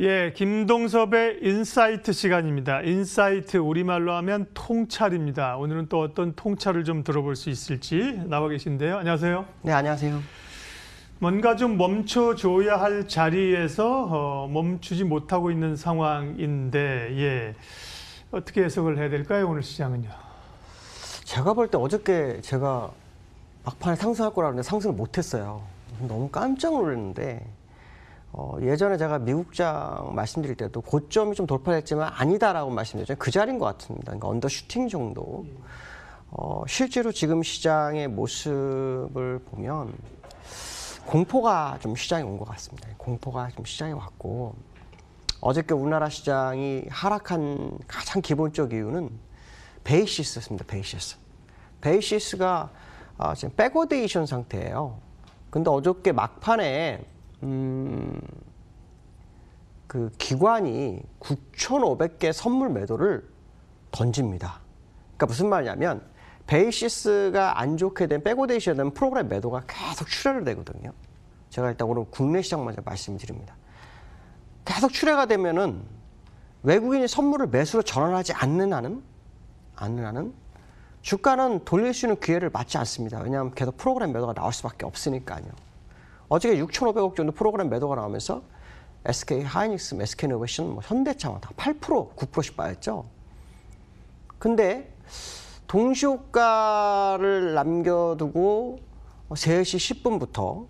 예, 김동섭의 인사이트 시간입니다. 인사이트 우리말로 하면 통찰입니다. 오늘은 또 어떤 통찰을 좀 들어볼 수 있을지 나와 계신데요. 안녕하세요. 네, 안녕하세요. 뭔가 좀 멈춰줘야 할 자리에서 멈추지 못하고 있는 상황인데, 예, 어떻게 해석을 해야 될까요? 오늘 시장은요. 제가 볼 때 어저께 제가 막판에 상승할 거라 그랬는데 상승을 못했어요. 너무 깜짝 놀랐는데 예전에 제가 미국장 말씀드릴 때도 고점이 좀 돌파했지만 아니다라고 말씀드렸죠. 그 자리인 것 같습니다. 그러니까 언더슈팅 정도. 실제로 지금 시장의 모습을 보면 공포가 좀 시장에 온 것 같습니다. 공포가 좀 시장에 왔고, 어저께 우리나라 시장이 하락한 가장 기본적 이유는 베이시스였습니다. 베이시스가 지금 백워데이션 상태예요. 근데 어저께 막판에 그 기관이 9,500개 선물 매도를 던집니다. 그러니까 무슨 말이냐면 베이시스가 안 좋게 된 백워데이션이 되면 프로그램 매도가 계속 출혈을 되거든요. 제가 일단 오늘 국내 시장만 말씀드립니다. 계속 출혈가 되면은 외국인이 선물을 매수로 전환하지 않는 한은 주가는 돌릴 수 있는 기회를 맞지 않습니다. 왜냐하면 계속 프로그램 매도가 나올 수밖에 없으니까요. 어저께 6,500억 정도 프로그램 매도가 나오면서 SK 하이닉스, SK 이노베이션, 현대차 다 8%, 9%씩 빠졌죠. 근데 동시효과를 남겨두고 3시 10분부터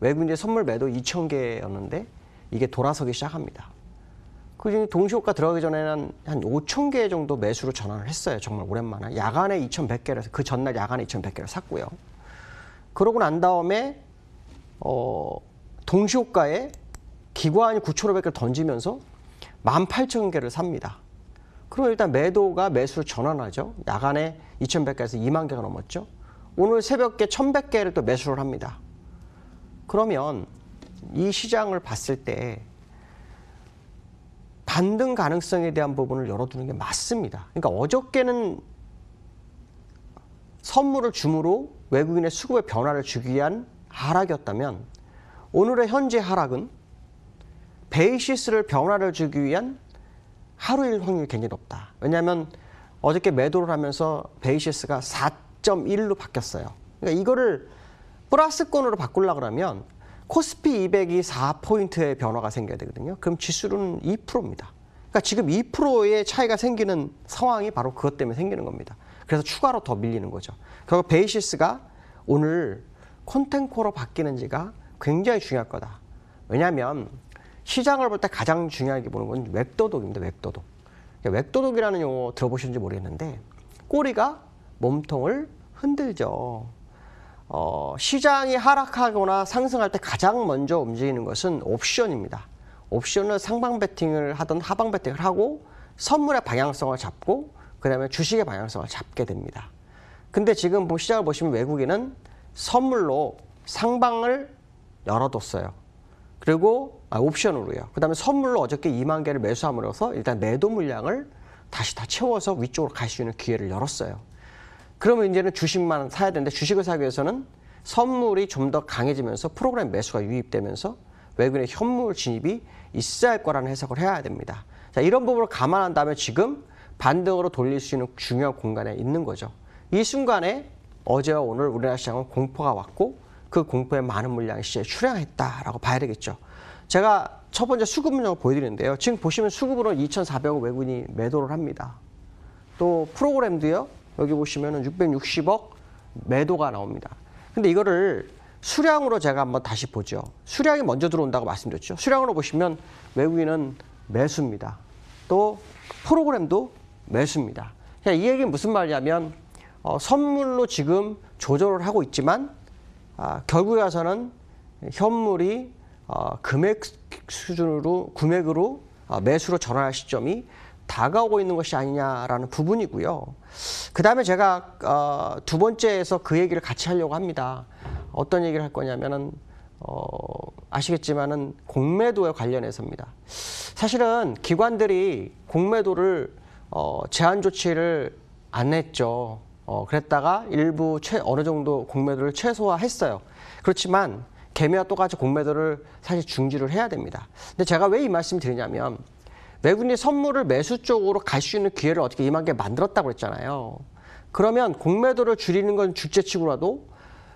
외국인의 선물 매도 2,000개였는데 이게 돌아서기 시작합니다. 그 동시효과 들어가기 전에는 한 5,000개 정도 매수로 전환을 했어요. 정말 오랜만에. 야간에 2,100개를 해서 그 전날 야간에 2,100개를 샀고요. 그러고 난 다음에 동시효과에 기관이 9,500개를 던지면서 18,000개를 삽니다. 그럼 일단 매도가 매수로 전환하죠. 야간에 2,100개에서 2만 개가 넘었죠. 오늘 새벽에 1,100개를 또 매수를 합니다. 그러면 이 시장을 봤을 때 반등 가능성에 대한 부분을 열어두는 게 맞습니다. 그러니까 어저께는 선물을 줌으로 외국인의 수급의 변화를 주기 위한 하락이었다면 오늘의 현재 하락은 베이시스를 변화를 주기 위한 하루일 확률이 굉장히 높다. 왜냐하면 어저께 매도를 하면서 베이시스가 4.1로 바뀌었어요. 그러니까 이거를 플러스권으로 바꾸려고 그러면 코스피 200이 4포인트의 변화가 생겨야 되거든요. 그럼 지수는 2%입니다. 그러니까 지금 2%의 차이가 생기는 상황이 바로 그것 때문에 생기는 겁니다. 그래서 추가로 더 밀리는 거죠. 결국 베이시스가 오늘 콘텐코로 바뀌는지가 굉장히 중요할 거다. 왜냐하면 시장을 볼 때 가장 중요하게 보는 건 웹도독입니다. 웹도독. 웹도독이라는 용어 들어보셨는지 모르겠는데 꼬리가 몸통을 흔들죠. 시장이 하락하거나 상승할 때 가장 먼저 움직이는 것은 옵션입니다. 옵션은 상방 베팅을 하든 하방 베팅을 하고 선물의 방향성을 잡고 그 다음에 주식의 방향성을 잡게 됩니다. 근데 지금 시장을 보시면 외국인은 선물로 상방을 열어뒀어요. 그리고 옵션으로요. 그 다음에 선물로 어저께 2만 개를 매수함으로써 일단 매도 물량을 다시 다 채워서 위쪽으로 갈 수 있는 기회를 열었어요. 그러면 이제는 주식만 사야 되는데 주식을 사기 위해서는 선물이 좀 더 강해지면서 프로그램 매수가 유입되면서 외국인의 현물 진입이 있어야 할 거라는 해석을 해야 됩니다. 자, 이런 부분을 감안한다면 지금 반등으로 돌릴 수 있는 중요한 공간에 있는 거죠. 이 순간에 어제와 오늘 우리나라 시장은 공포가 왔고 그 공포에 많은 물량이 시장에 출항했다라고 봐야 되겠죠. 제가 첫 번째 수급 물량을 보여드리는데요. 지금 보시면 수급으로 2,400억 외국인이 매도를 합니다. 또 프로그램도요. 여기 보시면은 660억 매도가 나옵니다. 근데 이거를 수량으로 제가 한번 다시 보죠. 수량이 먼저 들어온다고 말씀드렸죠. 수량으로 보시면 외국인은 매수입니다. 또 프로그램도 매수입니다. 이 얘기는 무슨 말이냐면 선물로 지금 조절을 하고 있지만 결국에 가서는 현물이 금액 수준으로 금액으로 매수로 전환할 시점이 다가오고 있는 것이 아니냐라는 부분이고요. 그 다음에 제가 두 번째에서 그 얘기를 같이 하려고 합니다. 어떤 얘기를 할 거냐면은 아시겠지만은 공매도에 관련해서입니다. 사실은 기관들이 공매도를 제한 조치를 안 했죠. 그랬다가 일부 어느 정도 공매도를 최소화했어요. 그렇지만 개미와 똑같이 공매도를 사실 중지를 해야 됩니다. 근데 제가 왜 이 말씀 드리냐면 외국인이 선물을 매수 쪽으로 갈 수 있는 기회를 어떻게 임하게 만들었다고 그랬잖아요. 그러면 공매도를 줄이는 건 둘째치고라도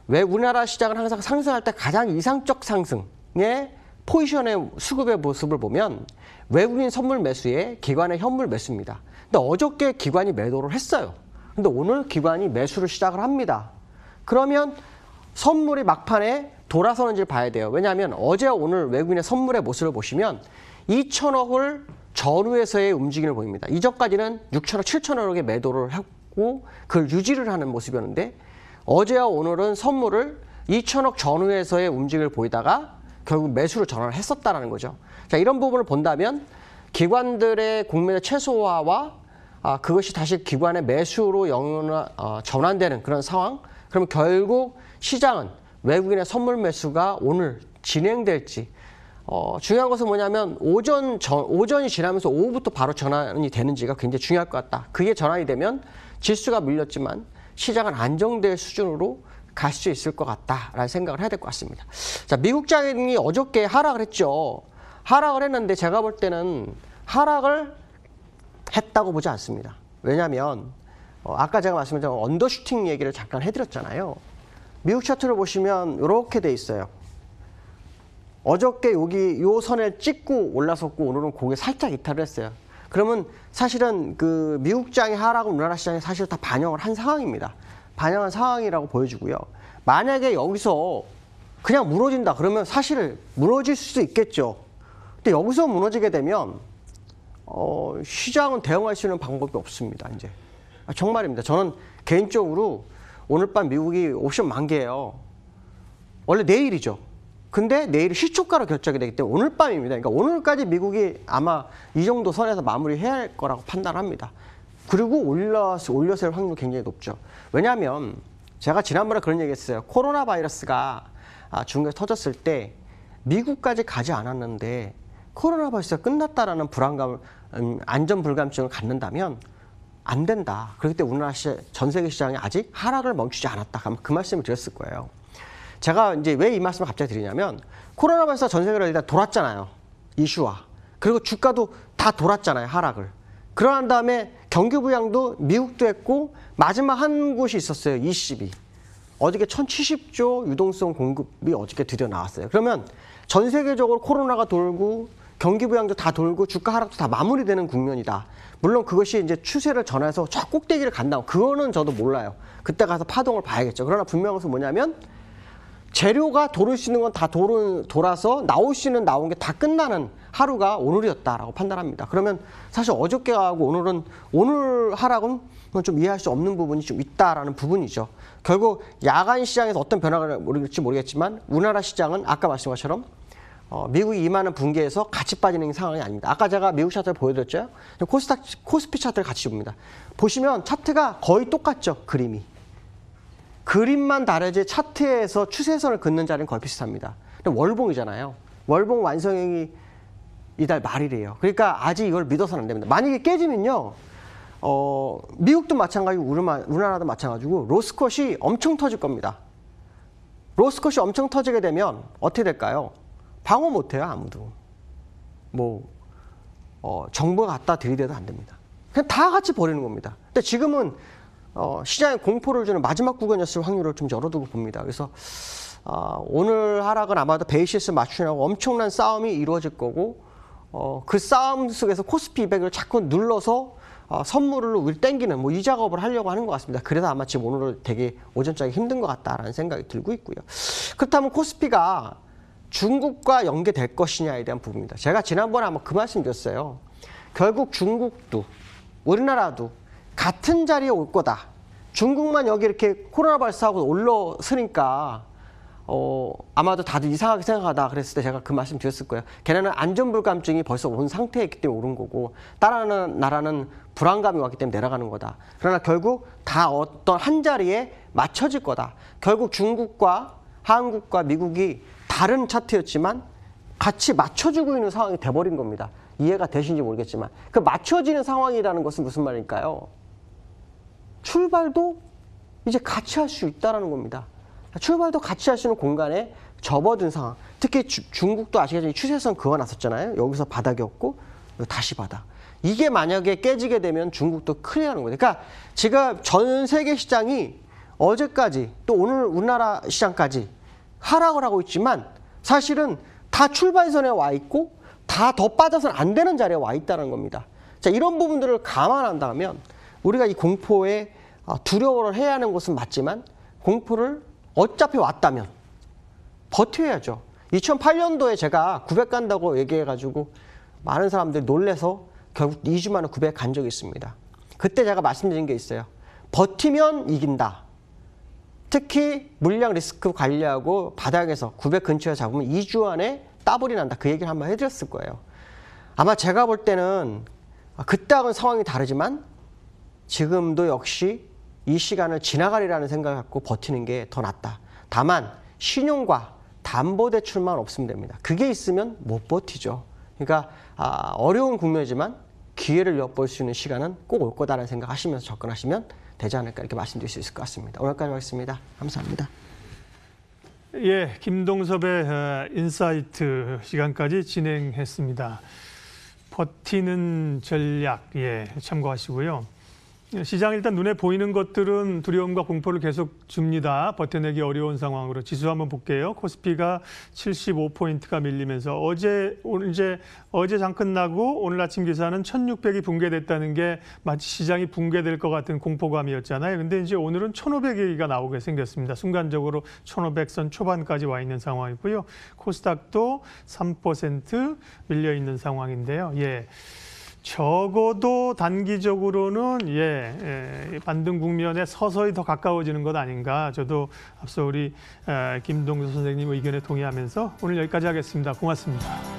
왜 우리나라 시장은 항상 상승할 때 가장 이상적 상승의 포지션의 수급의 모습을 보면 외국인 선물 매수에 기관의 현물 매수입니다. 근데 어저께 기관이 매도를 했어요. 근데 오늘 기관이 매수를 시작을 합니다. 그러면 선물이 막판에 돌아서는지를 봐야 돼요. 왜냐하면 어제와 오늘 외국인의 선물의 모습을 보시면 2천억을 전후에서의 움직임을 보입니다. 이전까지는 6천억, 7천억의 매도를 하고 그걸 유지를 하는 모습이었는데 어제와 오늘은 선물을 2천억 전후에서의 움직임을 보이다가 결국 매수를 전환을 했었다는 거죠. 자, 이런 부분을 본다면 기관들의 공매도 최소화와 그것이 다시 기관의 매수로 전환되는 그런 상황. 그러면 결국 시장은 외국인의 선물 매수가 오늘 진행될지 중요한 것은 뭐냐면 오전이 지나면서 오후부터 바로 전환이 되는지가 굉장히 중요할 것 같다. 그게 전환이 되면 지수가 밀렸지만 시장은 안정될 수준으로 갈 수 있을 것 같다라는 생각을 해야 될 것 같습니다. 자, 미국장이 어저께 하락을 했죠. 하락을 했는데 제가 볼 때는 하락을 했다고 보지 않습니다. 왜냐하면 아까 제가 말씀드린 언더슈팅 얘기를 잠깐 해드렸잖아요. 미국 차트를 보시면 이렇게 돼 있어요. 어저께 여기 요 선을 찍고 올라섰고 오늘은 고개 살짝 이탈을 했어요. 그러면 사실은 그 미국장의 하락은 우리나라 시장에 사실 다 반영을 한 상황입니다. 반영한 상황이라고 보여지고요. 만약에 여기서 그냥 무너진다 그러면 사실 무너질 수도 있겠죠. 근데 여기서 무너지게 되면 시장은 대응할 수 있는 방법이 없습니다. 이제 정말입니다. 저는 개인적으로 오늘 밤 미국이 옵션 만기예요. 원래 내일이죠. 근데 내일이 시초가로 결정이 되기 때문에 오늘 밤입니다. 그러니까 오늘까지 미국이 아마 이 정도 선에서 마무리해야 할 거라고 판단합니다. 그리고 올려서 할 확률이 굉장히 높죠. 왜냐하면 제가 지난번에 그런 얘기 했어요. 코로나 바이러스가 중국에서 터졌을 때 미국까지 가지 않았는데 코로나 바이러스가 끝났다라는 불안감을 안전 불감증을 갖는다면 안 된다. 그렇기 때문에 우리나라 전 세계 시장이 아직 하락을 멈추지 않았다. 아마 그 말씀을 드렸을 거예요. 제가 이제 왜 이 말씀을 갑자기 드리냐면 코로나 바이러스가 전 세계를 일단 돌았잖아요. 이슈화. 그리고 주가도 다 돌았잖아요. 하락을. 그러한 다음에 경기 부양도 미국도 했고 마지막 한 곳이 있었어요. ECB. 어저께 1070조 유동성 공급이 어저께 드디어 나왔어요. 그러면 전 세계적으로 코로나가 돌고 경기 부양도 다 돌고 주가 하락도 다 마무리되는 국면이다. 물론 그것이 이제 추세를 전환해서 저 꼭대기를 간다고 그거는 저도 몰라요. 그때 가서 파동을 봐야겠죠. 그러나 분명한 것은 뭐냐면 재료가 돌을 수 있는 건 다 돌아서 나올 수 있는 나온 게 다 끝나는 하루가 오늘이었다라고 판단합니다. 그러면 사실 어저께하고 오늘은 오늘 하락은 좀 이해할 수 없는 부분이 좀 있다라는 부분이죠. 결국 야간 시장에서 어떤 변화가 올지 모르겠지만 우리나라 시장은 아까 말씀한 것처럼 미국이 임하는 분기에서 같이 빠지는 상황이 아닙니다. 아까 제가 미국 차트를 보여드렸죠. 코스피 차트를 같이 봅니다. 보시면 차트가 거의 똑같죠. 그림이. 그림만 다르지 차트에서 추세선을 긋는 자리는 거의 비슷합니다. 근데 월봉이잖아요. 월봉 완성형이 이달 말이래요. 그러니까 아직 이걸 믿어서는 안 됩니다. 만약에 깨지면요. 미국도 마찬가지고 우리나라도 마찬가지고 로스컷이 엄청 터질 겁니다. 로스컷이 엄청 터지게 되면 어떻게 될까요? 방어 못해요. 아무도. 정부가 갖다 들이대도 안 됩니다. 그냥 다 같이 버리는 겁니다. 근데 지금은 시장에 공포를 주는 마지막 구간이었을 확률을 좀 열어두고 봅니다. 그래서 오늘 하락은 아마도 베이시스 맞추려고 엄청난 싸움이 이루어질 거고 그 싸움 속에서 코스피 200을 자꾸 눌러서 선물로 우리 땡기는 이 작업을 하려고 하는 것 같습니다. 그래서 아마 지금 오늘은 되게 오전장이 힘든 것 같다라는 생각이 들고 있고요. 그렇다면 코스피가 중국과 연계될 것이냐에 대한 부분입니다. 제가 지난번에 아마 그 말씀 드렸어요. 결국 중국도 우리나라도 같은 자리에 올 거다. 중국만 여기 이렇게 코로나 발사하고 올라서니까 아마도 다들 이상하게 생각하다 그랬을 때 제가 그 말씀 드렸을 거예요. 걔네는 안전불감증이 벌써 온 상태이기 때문에 오른 거고 다른 나라는 불안감이 왔기 때문에 내려가는 거다. 그러나 결국 다 어떤 한 자리에 맞춰질 거다. 결국 중국과 한국과 미국이 다른 차트였지만 같이 맞춰주고 있는 상황이 돼버린 겁니다. 이해가 되시는지 모르겠지만 그 맞춰지는 상황이라는 것은 무슨 말일까요? 출발도 이제 같이 할 수 있다는 겁니다. 출발도 같이 할 수 있는 공간에 접어든 상황. 특히 중국도 아시겠지만 추세선 그어놨었잖아요. 여기서 바닥이었고 다시 바닥. 이게 만약에 깨지게 되면 중국도 큰일 나는 거예요. 그러니까 지금 전 세계 시장이 어제까지 또 오늘 우리나라 시장까지 하락을 하고 있지만 사실은 다 출발선에 와 있고 다 더 빠져서는 안 되는 자리에 와 있다는 겁니다. 자, 이런 부분들을 감안한다면 우리가 이 공포에 두려워를 해야 하는 것은 맞지만 공포를 어차피 왔다면 버텨야죠. 2008년도에 제가 900 간다고 얘기해가지고 많은 사람들이 놀래서 결국 2주 만에 900 간 적이 있습니다. 그때 제가 말씀드린 게 있어요. 버티면 이긴다. 특히 물량 리스크 관리하고 바닥에서 900 근처에 잡으면 2주 안에 따블이 난다. 그 얘기를 한번 해드렸을 거예요. 아마 제가 볼 때는 그때하고는 상황이 다르지만 지금도 역시 이 시간을 지나가리라는 생각을 갖고 버티는 게 더 낫다. 다만 신용과 담보대출만 없으면 됩니다. 그게 있으면 못 버티죠. 그러니까 어려운 국면이지만 기회를 엿볼 수 있는 시간은 꼭 올 거다라는 생각하시면서 접근하시면 되지 않을까 이렇게 말씀드릴 수 있을 것 같습니다. 오늘까지 하겠습니다. 감사합니다. 예, 김동섭의 인사이트 시간까지 진행했습니다. 버티는 전략, 예, 참고하시고요. 시장 일단 눈에 보이는 것들은 두려움과 공포를 계속 줍니다. 버텨내기 어려운 상황으로 지수 한번 볼게요. 코스피가 75포인트가 밀리면서 어제 장 끝나고 오늘 아침 기사는 1600이 붕괴됐다는 게 마치 시장이 붕괴될 것 같은 공포감이었잖아요. 근데 이제 오늘은 1500이 나오게 생겼습니다. 순간적으로 1500선 초반까지 와 있는 상황이고요. 코스닥도 3% 밀려 있는 상황인데요. 예. 적어도 단기적으로는 반등 국면에 서서히 더 가까워지는 것 아닌가. 저도 앞서 우리 김동수 선생님 의견에 동의하면서 오늘 여기까지 하겠습니다. 고맙습니다.